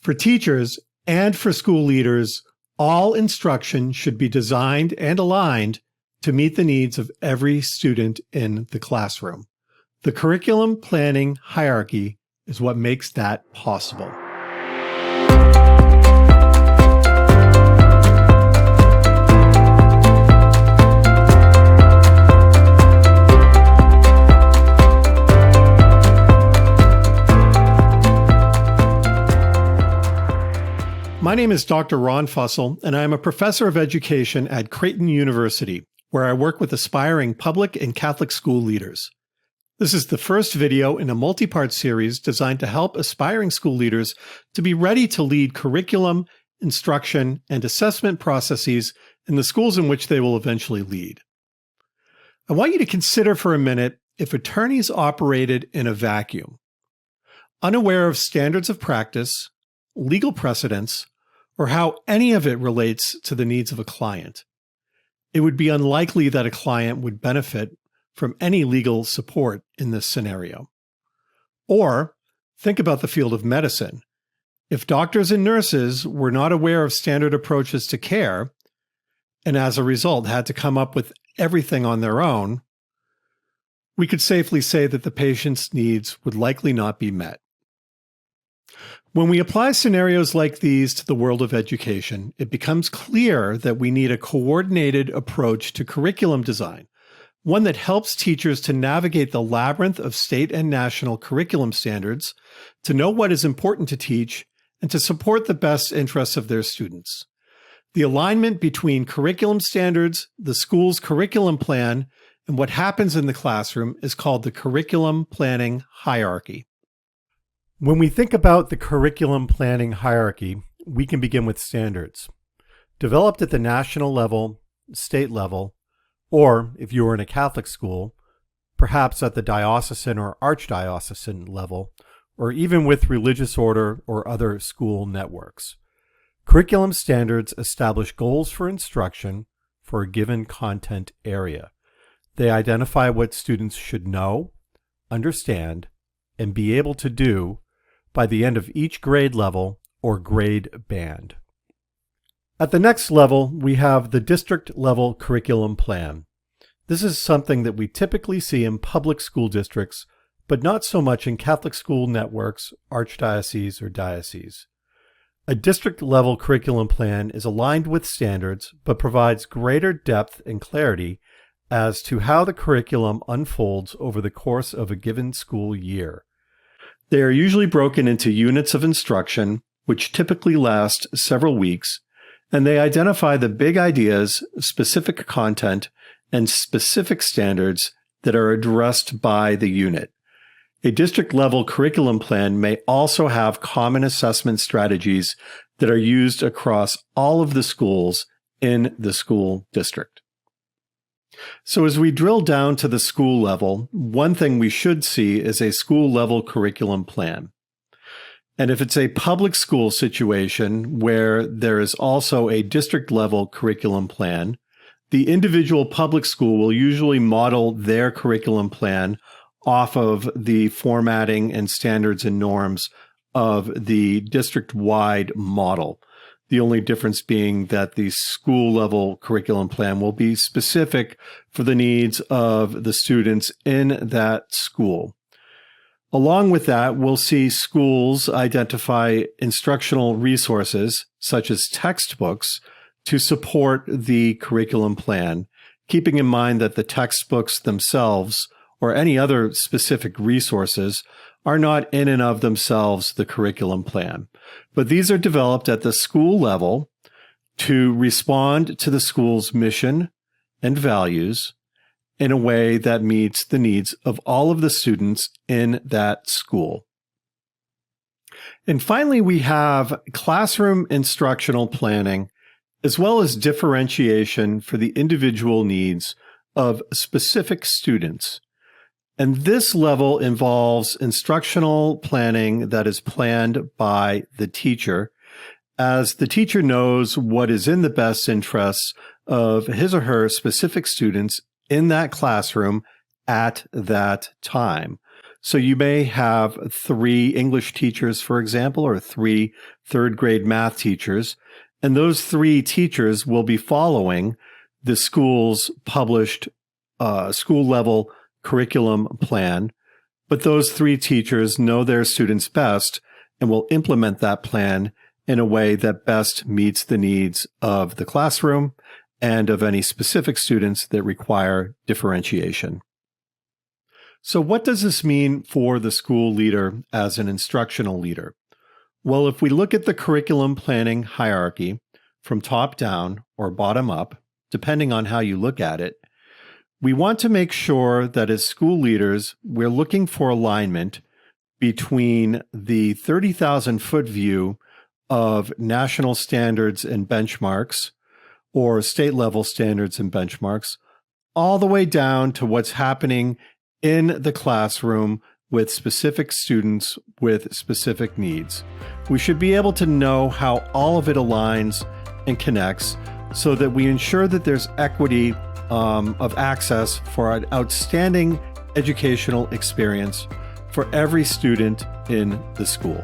For teachers and for school leaders, all instruction should be designed and aligned to meet the needs of every student in the classroom. The curriculum planning hierarchy is what makes that possible. My name is Dr. Ron Fussell, and I am a professor of education at Creighton University, where I work with aspiring public and Catholic school leaders. This is the first video in a multi-part series designed to help aspiring school leaders to be ready to lead curriculum, instruction, and assessment processes in the schools in which they will eventually lead. I want you to consider for a minute if attorneys operated in a vacuum, unaware of standards of practice, legal precedents, or how any of it relates to the needs of a client. It would be unlikely that a client would benefit from any legal support in this scenario. Or think about the field of medicine. If doctors and nurses were not aware of standard approaches to care, and as a result had to come up with everything on their own, we could safely say that the patient's needs would likely not be met. When we apply scenarios like these to the world of education, it becomes clear that we need a coordinated approach to curriculum design, one that helps teachers to navigate the labyrinth of state and national curriculum standards, to know what is important to teach, and to support the best interests of their students. The alignment between curriculum standards, the school's curriculum plan, and what happens in the classroom is called the curriculum planning hierarchy. When we think about the curriculum planning hierarchy, we can begin with standards. Developed at the national level, state level, or if you were in a Catholic school, perhaps at the diocesan or archdiocesan level, or even with religious order or other school networks. Curriculum standards establish goals for instruction for a given content area. They identify what students should know, understand, and be able to do by the end of each grade level or grade band. At the next level, we have the district level curriculum plan. This is something that we typically see in public school districts, but not so much in Catholic school networks, archdioceses, or dioceses. A district level curriculum plan is aligned with standards, but provides greater depth and clarity as to how the curriculum unfolds over the course of a given school year. They are usually broken into units of instruction, which typically last several weeks, and they identify the big ideas, specific content, and specific standards that are addressed by the unit. A district-level curriculum plan may also have common assessment strategies that are used across all of the schools in the school district. So as we drill down to the school level, one thing we should see is a school-level curriculum plan. And if it's a public school situation where there is also a district-level curriculum plan, the individual public school will usually model their curriculum plan off of the formatting and standards and norms of the district-wide model. The only difference being that the school-level curriculum plan will be specific for the needs of the students in that school. Along with that, we'll see schools identify instructional resources, such as textbooks, to support the curriculum plan, keeping in mind that the textbooks themselves or any other specific resources are not in and of themselves the curriculum plan. But these are developed at the school level to respond to the school's mission and values in a way that meets the needs of all of the students in that school. And finally, we have classroom instructional planning, as well as differentiation for the individual needs of specific students. And this level involves instructional planning that is planned by the teacher, as the teacher knows what is in the best interests of his or her specific students in that classroom at that time. So you may have 3 English teachers, for example, or 3 third grade math teachers, and those 3 teachers will be following the school's published school level curriculum plan. But those 3 teachers know their students best and will implement that plan in a way that best meets the needs of the classroom and of any specific students that require differentiation. So what does this mean for the school leader as an instructional leader? Well, if we look at the curriculum planning hierarchy from top down or bottom up, depending on how you look at it, we want to make sure that as school leaders, we're looking for alignment between the 30,000-foot view of national standards and benchmarks or state-level standards and benchmarks, all the way down to what's happening in the classroom with specific students with specific needs. We should be able to know how all of it aligns and connects so that we ensure that there's equity of access for an outstanding educational experience for every student in the school.